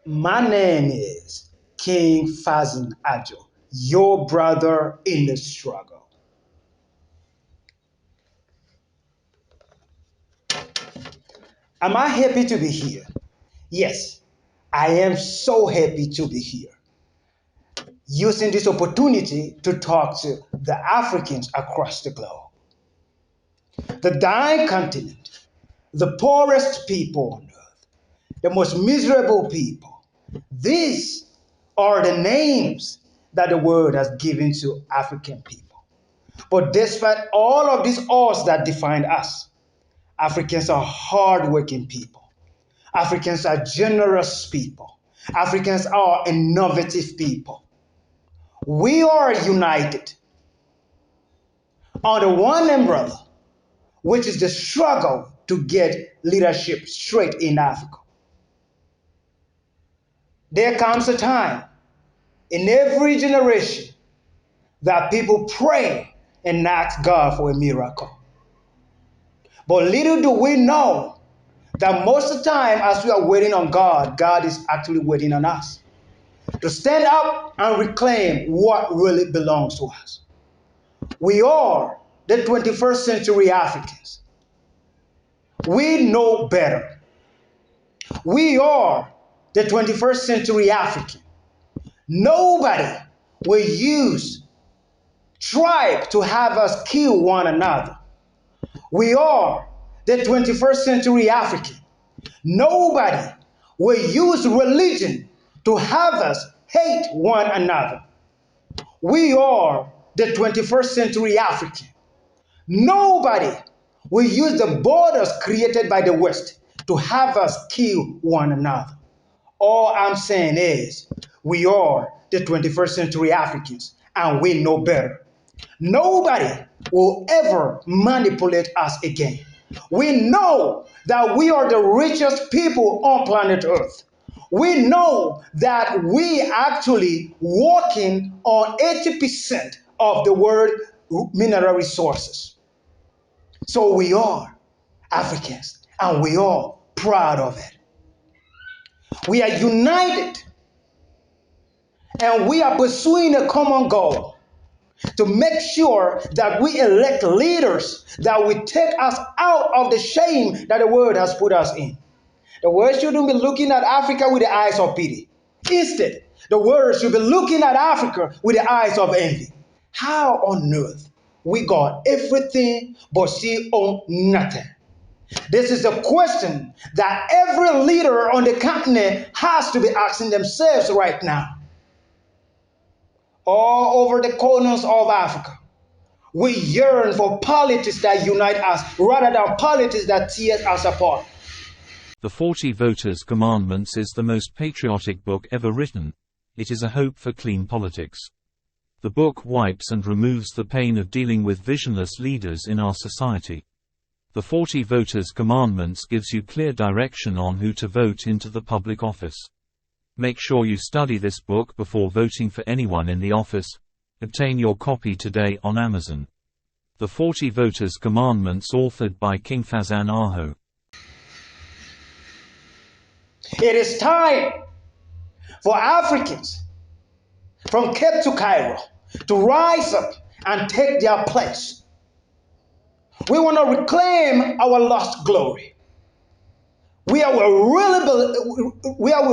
My name is King Fazin Ajo, your brother in the struggle. Am I happy to be here? Yes, I am so happy to be here, using this opportunity to talk to the Africans across the globe. The dying continent, the poorest people on earth, the most miserable people. These are the names that the world has given to African people. But despite all of these odds that define us, Africans are hardworking people. Africans are generous people. Africans are innovative people. We are united under one umbrella, which is the struggle to get leadership straight in Africa. There comes a time in every generation that people pray and ask God for a miracle. But little do we know that most of the time, as we are waiting on God, God is actually waiting on us to stand up and reclaim what really belongs to us. We are the 21st century Africans. We know better. We are the 21st century African. Nobody will use tribe to have us kill one another. We are the 21st century African. Nobody will use religion to have us hate one another. We are the 21st century African. Nobody will use the borders created by the West to have us kill one another. All I'm saying is we are the 21st century Africans and we know better. Nobody will ever manipulate us again. We know that we are the richest people on planet Earth. We know that we actually working on 80% of the world mineral resources. So we are Africans and we are proud of it. We are united and we are pursuing a common goal to make sure that we elect leaders that will take us out of the shame that the world has put us in. The world shouldn't be looking at Africa with the eyes of pity. Instead, the world should be looking at Africa with the eyes of envy. How on earth we got everything but still own nothing? This is the question that every leader on the continent has to be asking themselves right now. All over the corners of Africa, we yearn for politics that unite us rather than politics that tear us apart. The 40 Voters' Commandments is the most patriotic book ever written. It is a hope for clean politics. The book wipes and removes the pain of dealing with visionless leaders in our society. The 40 Voters' Commandments gives you clear direction on who to vote into the public office. Make sure you study this book before voting for anyone in the office. Obtain your copy today on Amazon. The 40 Voters' Commandments, authored by King Fazan Ajo. It is time for Africans from Cape to Cairo to rise up and take their place. We want to reclaim our lost glory. Where we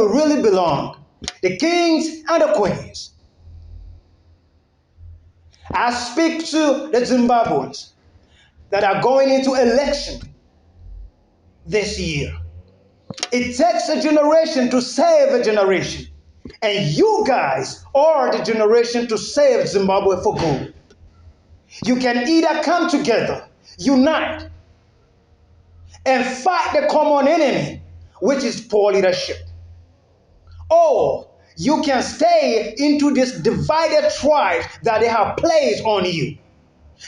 really belong, the kings and the queens. I speak to the Zimbabweans that are going into election this year. It takes a generation to save a generation. And you guys are the generation to save Zimbabwe for good. You can either come together, unite, and fight the common enemy, which is poor leadership. Or you can stay into this divided tribe that they have placed on you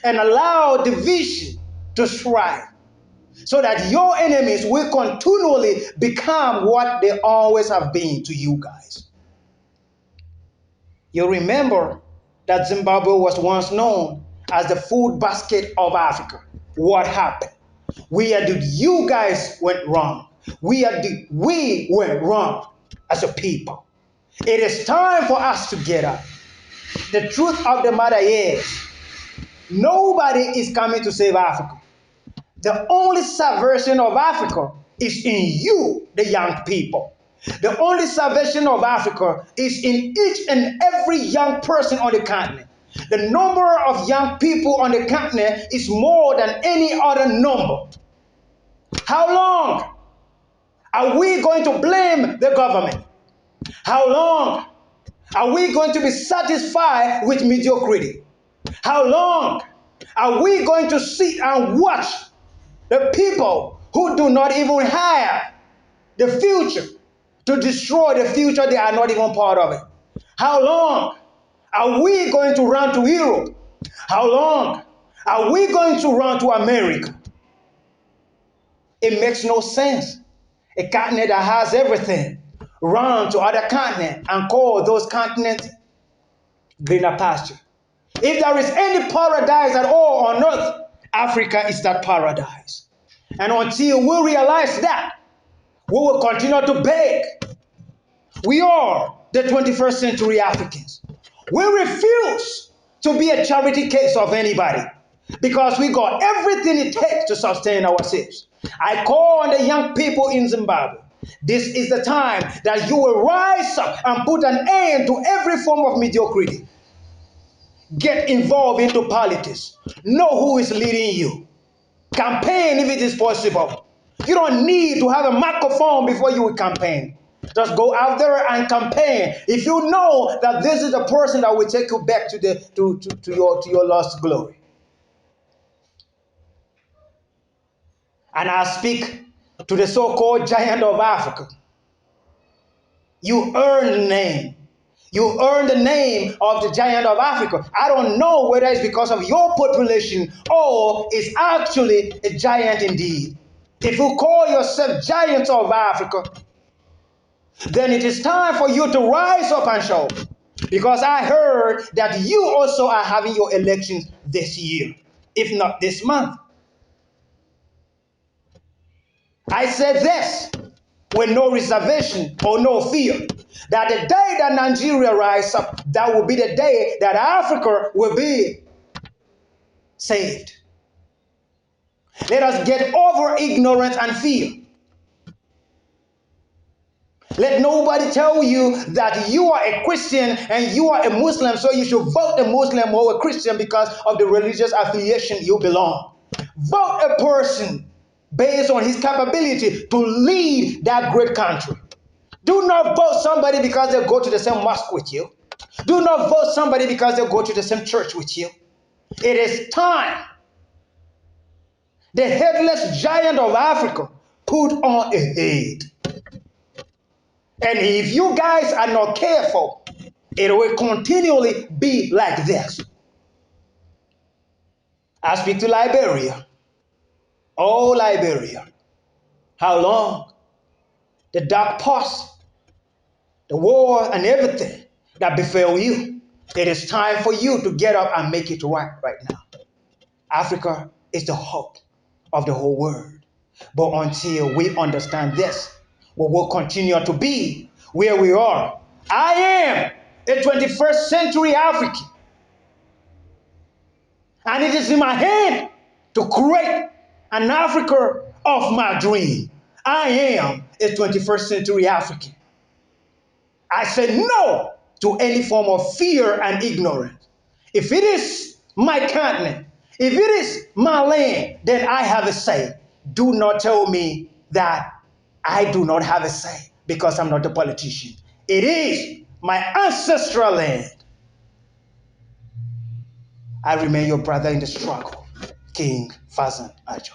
and allow division to thrive so that your enemies will continually become what they always have been to you guys. You remember that Zimbabwe was once known as the food basket of Africa. What happened? Where did you guys went wrong? We went wrong as a people. It is time for us to get up. The truth of the matter is, nobody is coming to save Africa. The only salvation of Africa is in you, the young people. The only salvation of Africa is in each and every young person on the continent. The number of young people on the continent is more than any other number. How long are we going to blame the government? How long are we going to be satisfied with mediocrity? How long are we going to sit and watch the people who do not even have the future to destroy the future they are not even part of it? How long are we going to run to Europe? How long are we going to run to America? It makes no sense. A continent that has everything run to other continents and call those continents greener pasture. If there is any paradise at all on earth, Africa is that paradise. And until we realize that, we will continue to beg. We are the 21st century Africans. We refuse to be a charity case of anybody because we got everything it takes to sustain ourselves. I call on the young people in Zimbabwe. This is the time that you will rise up and put an end to every form of mediocrity. Get involved into politics. Know who is leading you. Campaign if it is possible. You don't need to have a microphone before you will campaign. Just go out there and campaign. If you know that this is the person that will take you back to your lost glory. And I speak to the so-called giant of Africa. You earn the name. You earn the name of the giant of Africa. I don't know whether it's because of your population or it's actually a giant indeed. If you call yourself giants of Africa, then it is time for you to rise up and show. Because I heard that you also are having your elections this year, if not this month. I said this with no reservation or no fear, that the day that Nigeria rises up, that will be the day that Africa will be saved. Let us get over ignorance and fear. Let nobody tell you that you are a Christian and you are a Muslim, so you should vote a Muslim or a Christian because of the religious affiliation you belong. Vote a person based on his capability to lead that great country. Do not vote somebody because they go to the same mosque with you. Do not vote somebody because they go to the same church with you. It is time the headless giant of Africa put on a head. And if you guys are not careful, it will continually be like this. I speak to Liberia. Oh, Liberia. How long? The dark past, the war, and everything that befell you. It is time for you to get up and make it right now. Africa is the hope of the whole world. But until we understand this, we will continue to be where we are. I am a 21st century African. And it is in my hand to create an Africa of my dream. I am a 21st century African. I say no to any form of fear and ignorance. If it is my continent, if it is my land, then I have a say. Do not tell me that I do not have a say because I'm not a politician. It is my ancestral land. I remain your brother in the struggle, King Fazan Ajo.